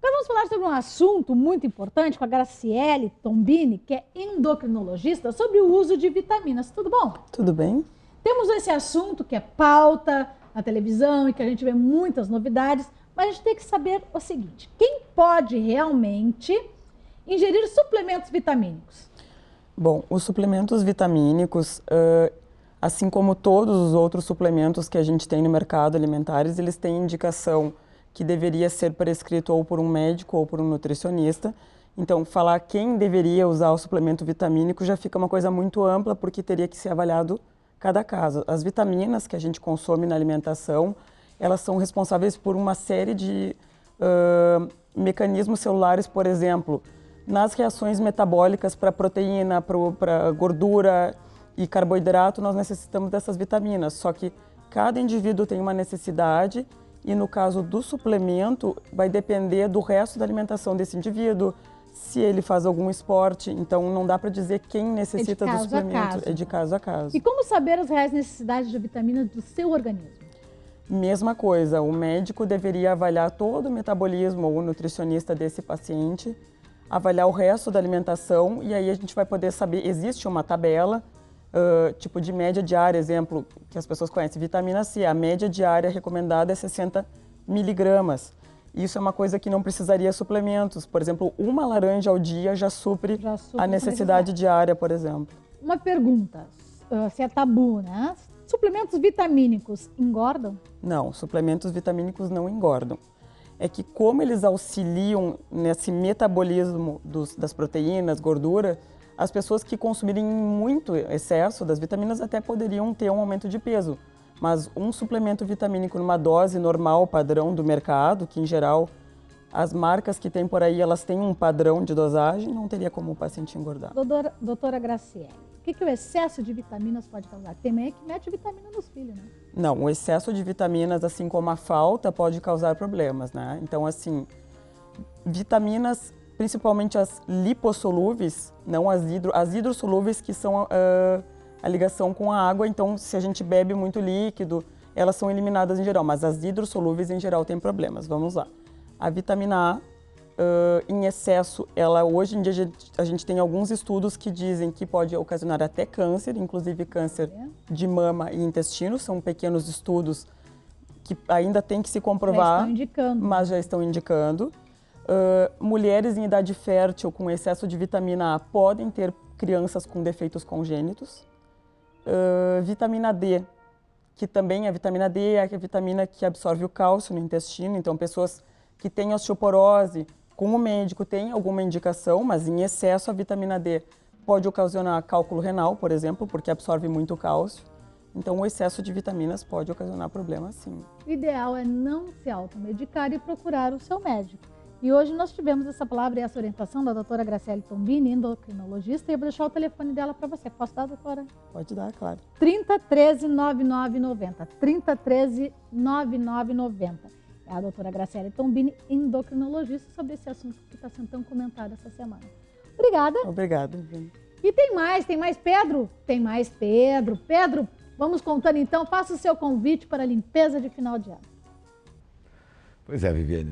Agora vamos falar sobre um assunto muito importante com a Graciele Tombini, que é endocrinologista, sobre o uso de vitaminas. Tudo bom? Tudo bem. Temos esse assunto que é pauta na televisão e que a gente vê muitas novidades, mas a gente tem que saber o seguinte: quem pode realmente ingerir suplementos vitamínicos? Bom, os suplementos vitamínicos, assim como todos os outros suplementos que a gente tem no mercado alimentares, eles têm indicação que deveria ser prescrito ou por um médico ou por um nutricionista. Então, falar quem deveria usar o suplemento vitamínico já fica uma coisa muito ampla, porque teria que ser avaliado cada caso. As vitaminas que a gente consome na alimentação, elas são responsáveis por uma série de mecanismos celulares, por exemplo, nas reações metabólicas para proteína, para gordura e carboidrato, nós necessitamos dessas vitaminas. Só que cada indivíduo tem uma necessidade e, no caso do suplemento, vai depender do resto da alimentação desse indivíduo, se ele faz algum esporte. Então, não dá para dizer quem necessita do suplemento. É de caso a caso. E como saber as reais necessidades de vitaminas do seu organismo? Mesma coisa, o médico deveria avaliar todo o metabolismo ou o nutricionista desse paciente, avaliar o resto da alimentação, e aí a gente vai poder saber, existe uma tabela, tipo de média diária, exemplo, que as pessoas conhecem, vitamina C, a média diária recomendada é 60 miligramas. Isso é uma coisa que não precisaria suplementos. Por exemplo, uma laranja ao dia já supre a necessidade diária, por exemplo. Uma pergunta, se é tabu, né? Suplementos vitamínicos engordam? Não, suplementos vitamínicos não engordam. É que como eles auxiliam nesse metabolismo das proteínas, gordura, as pessoas que consumirem muito excesso das vitaminas até poderiam ter um aumento de peso. Mas um suplemento vitamínico numa dose normal, padrão do mercado, que em geral as marcas que tem por aí, elas têm um padrão de dosagem, não teria como o paciente engordar. Doutora Graciele, o que o excesso de vitaminas pode causar? Tem mãe que mete vitamina nos filhos, né? Não, o excesso de vitaminas, assim como a falta, pode causar problemas, né? Então, assim, vitaminas, principalmente as lipossolúveis, não as hidrossolúveis, que são a ligação com a água. Então, se a gente bebe muito líquido, elas são eliminadas em geral, mas as hidrossolúveis em geral têm problemas. Vamos lá. A vitamina A, em excesso, hoje em dia a gente tem alguns estudos que dizem que pode ocasionar até câncer, inclusive câncer de mama e intestino. São pequenos estudos que ainda tem que se comprovar, mas já estão indicando. Mulheres em idade fértil com excesso de vitamina A podem ter crianças com defeitos congênitos. Vitamina D, que também a vitamina D é a vitamina que absorve o cálcio no intestino. Então, pessoas que têm osteoporose, com o médico tem alguma indicação, mas em excesso a vitamina D pode ocasionar cálculo renal, por exemplo, porque absorve muito cálcio. Então, o excesso de vitaminas pode ocasionar problemas, sim. O ideal é não se automedicar e procurar o seu médico. E hoje nós tivemos essa palavra e essa orientação da doutora Graciele Tombini, endocrinologista, e eu vou deixar o telefone dela para você. Posso dar, doutora? Pode dar, claro. 3013 9990. 3013 9990. É a doutora Graciele Tombini, endocrinologista, sobre esse assunto que está sendo tão comentado essa semana. Obrigada. Obrigada. E tem mais, Pedro? Tem mais, Pedro. Pedro, vamos contando então, faça o seu convite para a limpeza de final de ano. Pois é, Viviane.